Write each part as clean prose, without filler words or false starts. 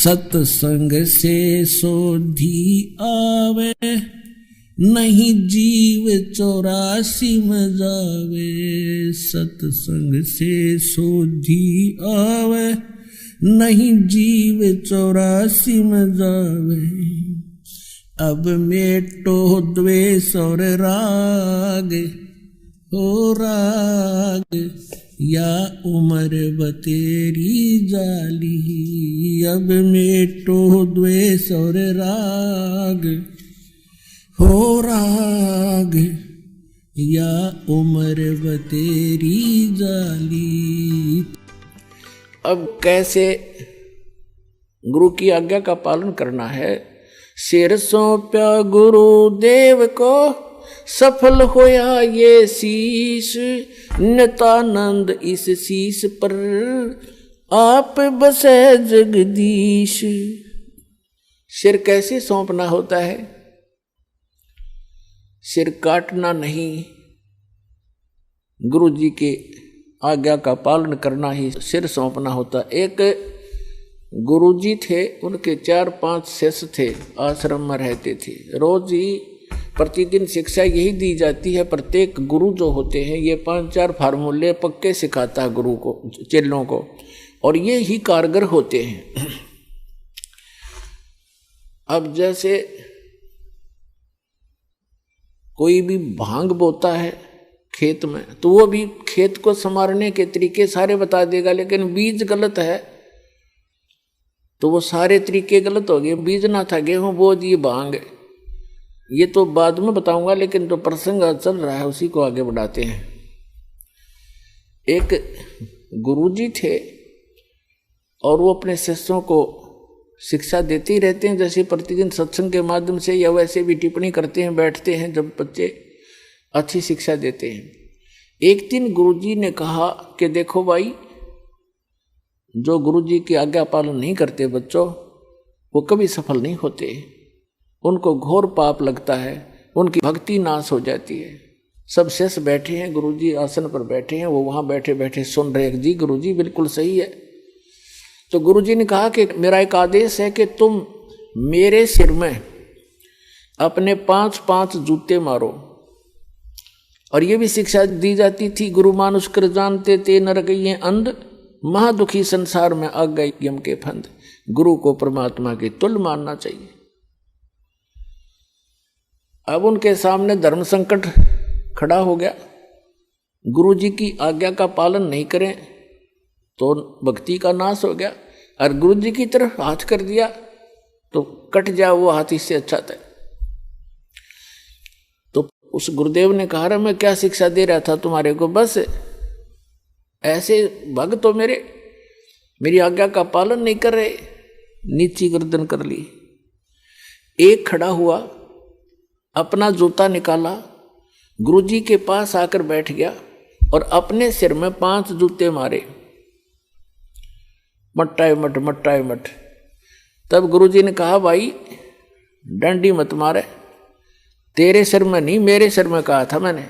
सत्संग से सोधी आवे, नहीं जीव 84 में जावे। सत्संग से सोधी आवे, नहीं जीव 84 में जावे। अब मेटो द्वेष और राग, हो राग या उम्र बतेरी जाली। अब मेटो द्वेष और राग, हो राग या उम्र बतेरी जाली। अब कैसे गुरु की आज्ञा का पालन करना है। सिर सौंप्या गुरुदेव को, सफल होया ये शीश। नितानंद इस शीश पर आप बसे जगदीश। सिर कैसे सौंपना होता है? सिर काटना नहीं, गुरु जी के आज्ञा का पालन करना ही सिर सौंपना होता। एक गुरुजी थे, उनके 4-5 शिष्य थे, आश्रम में रहते थे। रोज ही प्रतिदिन शिक्षा यही दी जाती है। प्रत्येक गुरु जो होते हैं ये 5-4 फार्मूले पक्के सिखाता है गुरु को, चेलों को, और ये ही कारगर होते हैं। अब जैसे कोई भी भांग बोता है खेत में, तो वो भी खेत को संवारने के तरीके सारे बता देगा, लेकिन बीज गलत है तो वो सारे तरीके गलत हो गए। बीज ना था गेहूं बो दिए भांग, ये तो बाद में बताऊंगा, लेकिन जो प्रसंग चल रहा है उसी को आगे बढ़ाते हैं। एक गुरुजी थे और वो अपने शिष्यों को शिक्षा देते ही रहते हैं, जैसे प्रतिदिन सत्संग के माध्यम से या वैसे भी टिप्पणी करते हैं, बैठते हैं जब बच्चे, अच्छी शिक्षा देते हैं। एक दिन गुरुजी ने कहा कि देखो भाई, जो गुरुजी की आज्ञा पालन नहीं करते बच्चों, वो कभी सफल नहीं होते। उनको घोर पाप लगता है, उनकी भक्ति नाश हो जाती है। सब शिष्य बैठे हैं, गुरुजी आसन पर बैठे हैं, वो वहाँ बैठे बैठे सुन रहे हैं। जी गुरुजी बिल्कुल सही है। तो गुरुजी ने कहा कि मेरा एक आदेश है कि तुम मेरे सिर में अपने 5-5 जूते मारो। और ये भी शिक्षा दी जाती थी, गुरु मानुष कर जानते ते नर गए अंध, महादुखी संसार में आ गए यम के फंद। गुरु को परमात्मा के तुल्य मानना चाहिए। अब उनके सामने धर्म संकट खड़ा हो गया। गुरु जी की आज्ञा का पालन नहीं करें तो भक्ति का नाश हो गया, और गुरु जी की तरफ हाथ कर दिया तो कट जाए वो हाथ, इससे अच्छा था। तो उस गुरुदेव ने कहा, रहा मैं क्या शिक्षा दे रहा था तुम्हारे को, बस ऐसे भक्त तो मेरी आज्ञा का पालन नहीं कर रहे। नीची गर्दन कर ली। एक खड़ा हुआ, अपना जूता निकाला, गुरुजी के पास आकर बैठ गया और अपने सिर में 5 जूते मारे, मट्टाए मट मट्टाए मट। तब गुरुजी ने कहा, भाई डंडी मत मारे, तेरे सिर में नहीं मेरे सिर में कहा था मैंने।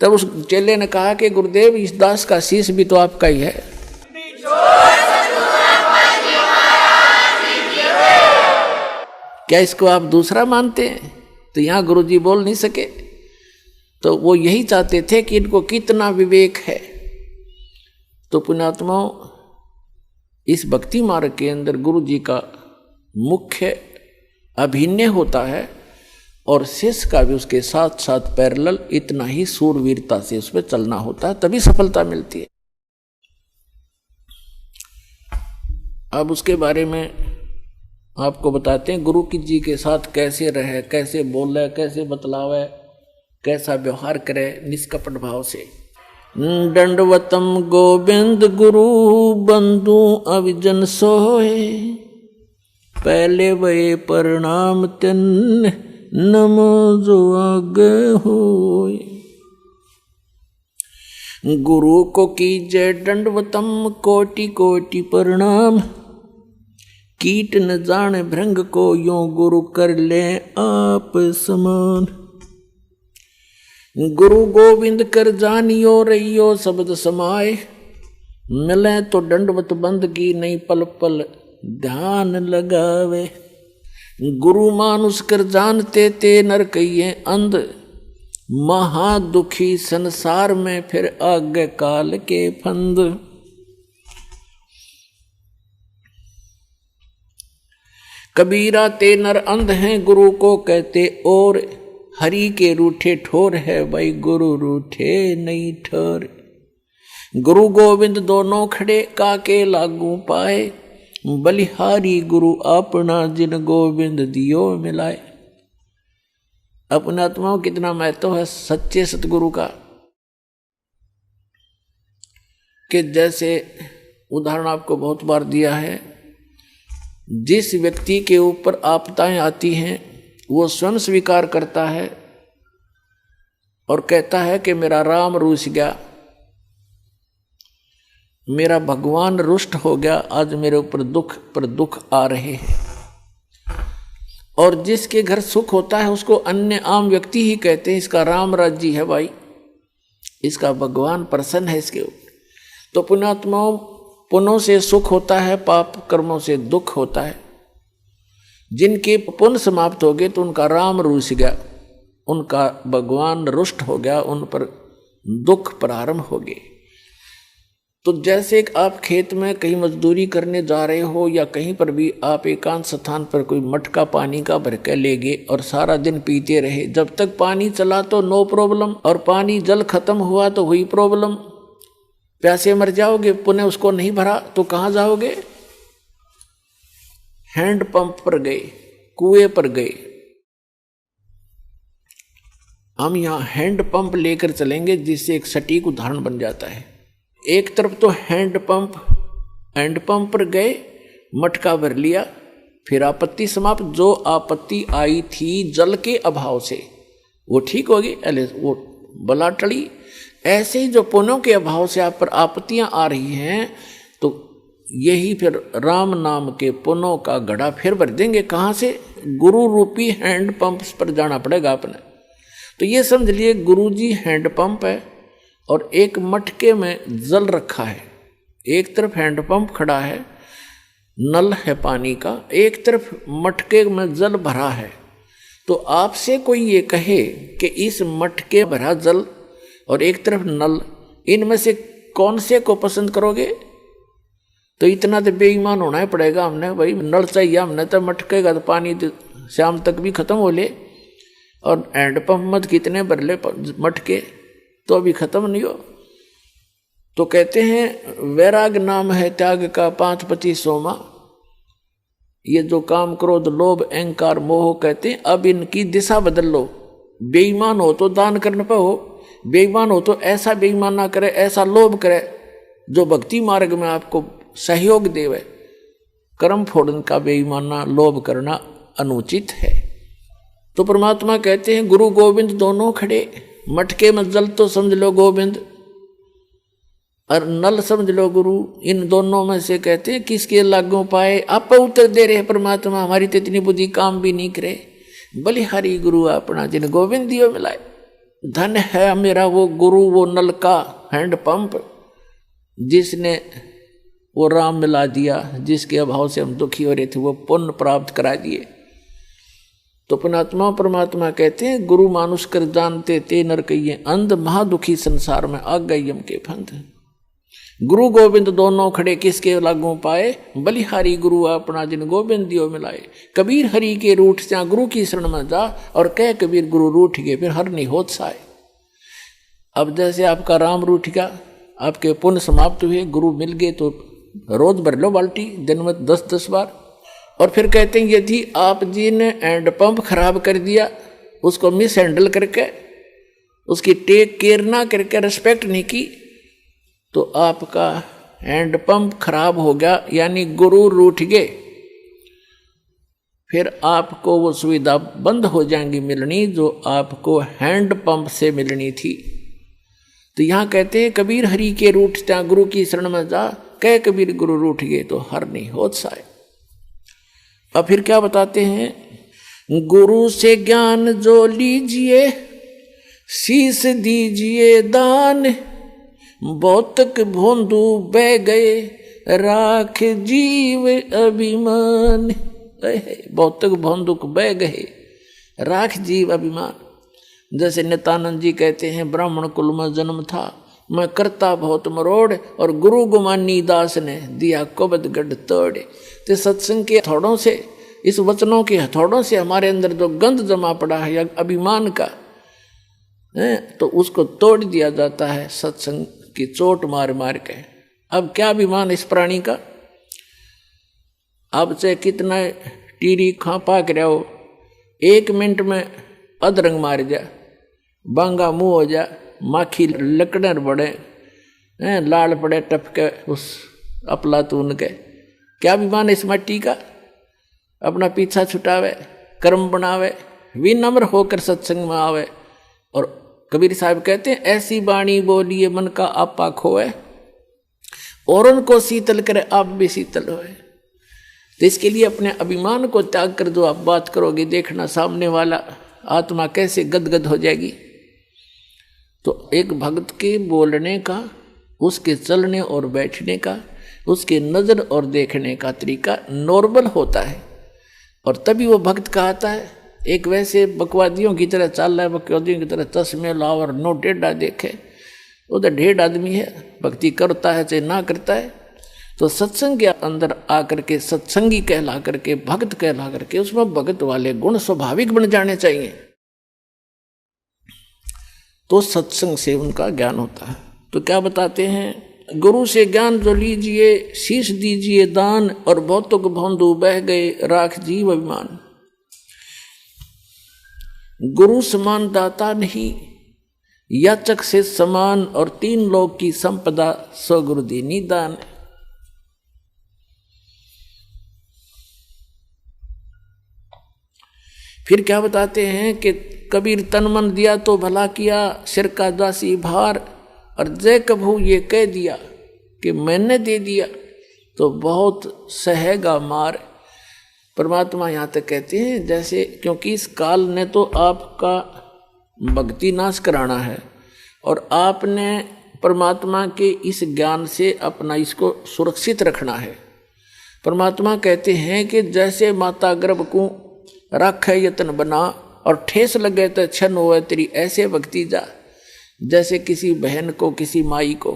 तब उस चेले ने कहा कि गुरुदेव, इस दास का शीश भी तो आपका ही है। क्या इसको आप दूसरा मानते हैं? तो यहाँ गुरुजी बोल नहीं सके। तो वो यही चाहते थे कि इनको कितना विवेक है। तो पुण्यात्माओं, इस भक्ति मार्ग के अंदर गुरुजी का मुख्य अभिनय होता है, और शिष्य का भी उसके साथ साथ पैरेलल इतना ही सूरवीरता से उसमें चलना होता है, तभी सफलता मिलती है। अब उसके बारे में आपको बताते हैं, गुरु की जी के साथ कैसे रहे, कैसे बोले, कैसे बतलावे, कैसा व्यवहार करे निष्कपट भाव से। दंडवतम गोविंद गुरु बंधु अविजन सोए, पहले वे प्रणाम तिन नमो जो आगे होए। गुरु को कीजय दंडवतम कोटि कोटि प्रणाम, कीट न जाने भृंग को यों गुरु कर ले आप समान। गुरु गोविंद कर जानियो रहियो शब्द समाए, मिले तो दंडवत बंदगी नहीं पल पल ध्यान लगावे। गुरु मानुष कर जानते ते नर कहिए अंध, महा दुखी संसार में फिर आगे काल के फंद। कबीरा ते नर अंध हैं गुरु को कहते और, हरि के रूठे ठोर है भाई गुरु रूठे नहीं ठोर। गुरु गोविंद दोनों खड़े काके लागू पाए, बलिहारी गुरु अपना जिन गोविंद दियो मिलाए। अपने आत्माओं कितना महत्व है सच्चे सतगुरु का, कि जैसे उदाहरण आपको बहुत बार दिया है, जिस व्यक्ति के ऊपर आपदाएं आती हैं वो स्वयं स्वीकार करता है और कहता है कि मेरा राम रूठ गया, मेरा भगवान रुष्ट हो गया, आज मेरे ऊपर दुख पर दुख आ रहे हैं। और जिसके घर सुख होता है उसको अन्य आम व्यक्ति ही कहते हैं इसका राम राज्य है भाई, इसका भगवान प्रसन्न है इसके ऊपर। तो पुण्यात्माओं, पुण्यों से सुख होता है, पाप कर्मों से दुख होता है। जिनके पुण्य समाप्त हो गए तो उनका राम रूठ गया, उनका भगवान रुष्ट हो गया, उन पर दुख प्रारंभ हो गए। तो जैसे आप खेत में कहीं मजदूरी करने जा रहे हो या कहीं पर भी आप एकांत स्थान पर कोई मटका पानी का भर के ले गए और सारा दिन पीते रहे, जब तक पानी चला तो नो प्रॉब्लम, और पानी जल खत्म हुआ तो हुई प्रॉब्लम, प्यासे मर जाओगे। पुनः उसको नहीं भरा तो कहाँ जाओगे? हैंड पंप पर गए, कुएं पर गए। हम यहाँ हैंड पंप लेकर चलेंगे जिससे एक सटीक उदाहरण बन जाता है। एक तरफ तो हैंड पंप पर गए, मटका भर लिया, फिर आपत्ति समाप्त। जो आपत्ति आई थी जल के अभाव से वो ठीक होगी, वो बला टली। ऐसे ही जो पुण्यों के अभाव से आप पर आपत्तियां आ रही हैं, तो यही फिर राम नाम के पुण्यों का घड़ा फिर भर देंगे। कहाँ से? गुरु रूपी हैंड पंप पर जाना पड़ेगा अपने। तो ये समझ लिए गुरु जी हैंड पंप है और एक मटके में जल रखा है। एक तरफ हैंड पंप खड़ा है, नल है पानी का, एक तरफ मटके में जल भरा है। तो आपसे कोई ये कहे कि इस मटके भरा जल और एक तरफ नल, इनमें से कौन से को पसंद करोगे? तो इतना तो बेईमान होना ही पड़ेगा हमने, भाई नल चाहिए हमने, तो मटके का तो पानी शाम तक भी खत्म हो ले, और हैंड पंप मत कितने भर ले मटके तो अभी खत्म नहीं हो। तो कहते हैं वैराग नाम है त्याग का 5-25 सोमा। ये जो काम क्रोध लोभ अहंकार मोह कहते हैं, अब इनकी दिशा बदल लो। बेईमान हो तो दान करने पर हो, बेईमान हो तो ऐसा बेईमान ना करे, ऐसा लोभ करे जो भक्ति मार्ग में आपको सहयोग देवे। कर्म फोड़न का बेईमाना लोभ करना अनुचित है। तो परमात्मा कहते हैं गुरु गोविंद दोनों खड़े, मटके में जल तो समझ लो गोविंद और नल समझ लो गुरु। इन दोनों में से कहते हैं किसके लागू पाए? आप उत्तर दे रहे परमात्मा, हमारी तो इतनी बुद्धि काम भी नहीं करे। बलिहारी गुरु अपना जिन गोविंद दियो मिलाए। धन है मेरा वो गुरु, वो नल का हैंड पंप, जिसने वो राम मिला दिया, जिसके अभाव से हम दुखी हो रहे थे वो पुण्य प्राप्त करा दिए। तो पुण्यात्मा परमात्मा कहते हैं गुरु मानुष कर जानते ते नर कहिए अंध, महादुखी संसार में आ गए यम के फंद। गुरु गोविंद दोनों खड़े किसके लागू पाए? बलिहारी गुरु अपना जिन गोविंद दियो मिलाए। कबीर हरि के रूठ से गुरु की शरण में जा, और कह कबीर गुरु रूठ गए फिर हर नहीं होत साए। अब जैसे आपका राम रूठ गया, आपके पुण्य समाप्त हुए, गुरु मिल गए तो रोज भर लो बाल्टी, दिन में 10-10 बार। और फिर कहते हैं यदि आप जी ने हैंड पंप खराब कर दिया, उसको मिस हैंडल करके, उसकी टेक केयर ना करके, रिस्पेक्ट नहीं की, तो आपका हैंड पंप खराब हो गया, यानी गुरु रूठ गए। फिर आपको वो सुविधा बंद हो जाएंगी मिलनी जो आपको हैंड पंप से मिलनी थी। तो यहाँ कहते हैं कबीर हरि के रूठता गुरु की शरण में जा, कह कबीर गुरु रूठ गए तो हर नहीं होत साए। अब फिर क्या बताते हैं? गुरु से ज्ञान जो लीजिए, शीस दीजिए दान, बहुतक भोंदू बह गए, राख जीव अभिमान। भौतिक भौंदुक बह गए, राख जीव अभिमान। जैसे नित्यानंद जी कहते हैं, ब्राह्मण कुल में जन्म था, मैं करता बहुत मरोड़, और गुरु गुमानी दास ने दिया कुबद गढ़ तोड़। तो सत्संग के हथौड़ों से, इस वचनों के हथौड़ों से हमारे अंदर जो गंध जमा पड़ा है या अभिमान का, तो उसको तोड़ दिया जाता है सत्संग की चोट मार मार के। अब क्या अभिमान इस प्राणी का, अब से कितना टीरी खा पाक रहा हो, 1 मिनट में अधरंग मार जा, बांगा मुंह हो जा, माखी लकड़र बड़े, लाल पड़े टपके उस अपला तून के। क्या अभिमान इस मट्टी का, अपना पीछा छुटावे, कर्म बनावे, विनम्र होकर सत्संग में आवे। और कबीर साहब कहते हैं, ऐसी बाणी बोलिए मन का आपा खोए, और उनको शीतल करे आप भी शीतल होए। तो इसके लिए अपने अभिमान को त्याग कर दो। आप बात करोगे, देखना सामने वाला आत्मा कैसे गदगद हो जाएगी। तो एक भक्त के बोलने का, उसके चलने और बैठने का, उसके नजर और देखने का तरीका नॉर्मल होता है, और तभी वो भक्त कहता है। एक वैसे बकवादियों की तरह चल रहा है, बकवादियों की तरह चश्मे लाओ और नो टेढ़ा देखे, उधर ढेर आदमी है, भक्ति करता है चाहे ना करता है। तो सत्संग के अंदर आकर के सत्संगी कहला करके, भक्त कहला करके, उसमें भक्त वाले गुण स्वाभाविक बन जाने चाहिए, तो सत्संग से उनका ज्ञान होता है। तो क्या बताते हैं, गुरु से ज्ञान जो लीजिए, शीश दीजिए दान, और भौतुक भौंदू बह गए राख जीव अभिमान। गुरु समान दाता नहीं, याचक से समान, और 3 लोक की संपदा सो गुरु दीनी दान। फिर क्या बताते हैं कि कबीर तन मन दिया तो भला किया, सिर का दासी भार, और जय कभू ये कह दिया कि मैंने दे दिया तो बहुत सहेगा मार। परमात्मा यहाँ तक कहते हैं, जैसे क्योंकि इस काल ने तो आपका भक्ति नाश कराना है, और आपने परमात्मा के इस ज्ञान से अपना इसको सुरक्षित रखना है। परमात्मा कहते हैं कि जैसे माता गर्भ को राखे यतन बना, और ठेस लगे तो छन होए तेरी ऐसे भक्ति जा। जैसे किसी बहन को, किसी माई को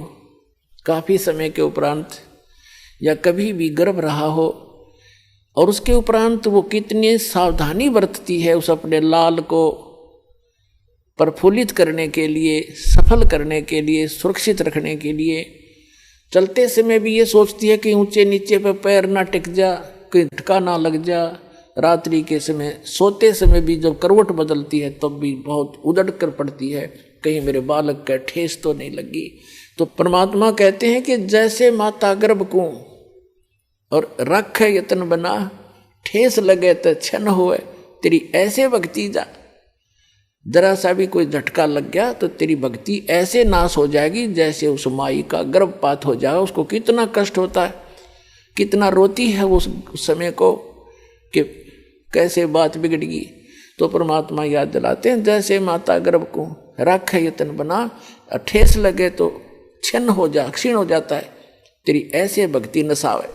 काफ़ी समय के उपरांत या कभी भी गर्भ रहा हो, और उसके उपरांत वो कितनी सावधानी बरतती है उस अपने लाल को प्रफुल्लित करने के लिए, सफल करने के लिए, सुरक्षित रखने के लिए। चलते समय भी ये सोचती है कि ऊंचे नीचे पे पैर ना टिक जा, कहीं धक्का ना लग जा। रात्रि के समय सोते समय भी जब करवट बदलती है तब भी बहुत उदड़ कर पड़ती है, कहीं मेरे बालक का ठेस तो नहीं लगी। तो परमात्मा कहते हैं कि जैसे माता गर्भ को और रख यतन बना, ठेस लगे तो छन होए तेरी ऐसे भक्ति जा। जरा सा भी कोई झटका लग गया तो तेरी भक्ति ऐसे नाश हो जाएगी जैसे उस माई का गर्भपात हो जाएगा। उसको कितना कष्ट होता है, कितना रोती है उस समय को कि कैसे बात बिगड़गी। तो परमात्मा याद दिलाते हैं, जैसे माता गर्भ को रख यतन बना, ठेस लगे तो क्षीण हो जाता है, तेरी ऐसे भक्ति नसावे।